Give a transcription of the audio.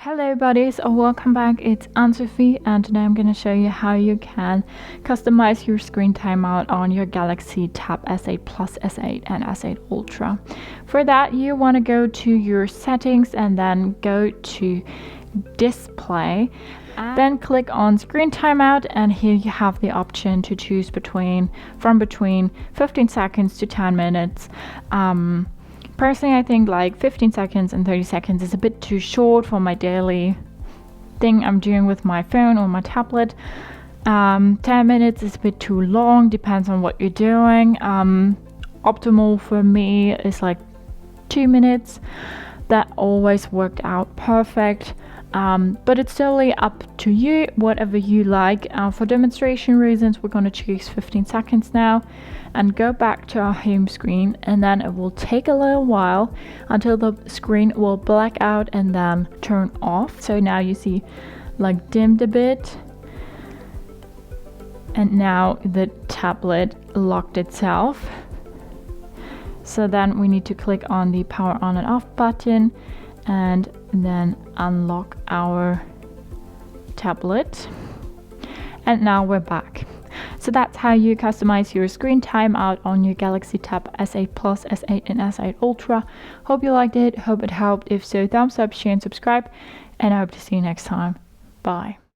Hello buddies, welcome back. It's Anne-Sophie and today I'm going to show you how you can customize your screen timeout on your Galaxy Tab S8 Plus, S8 and S8 Ultra. For that you want to go to your settings and then go to display. Then click on screen timeout and here you have the option to choose between 15 seconds to 10 minutes. Personally, I think like 15 seconds and 30 seconds is a bit too short for my daily thing I'm doing with my phone or my tablet. 10 minutes is a bit too long, depends on what you're doing. Optimal for me is like 2 minutes. That always worked out perfect. But it's totally up to you, whatever you like. For demonstration reasons, we're going to choose 15 seconds now and go back to our home screen, and then it will take a little while until the screen will black out and then turn off. So now you see like dimmed a bit, and now the tablet locked itself. So then we need to click on the power on and off button and then unlock our tablet, and now we're back. So that's how you customize your screen timeout on your Galaxy Tab S8 Plus, S8 and S8 Ultra. Hope you liked it, hope it helped. If so, thumbs up, share and subscribe, and I hope to see you next time. Bye.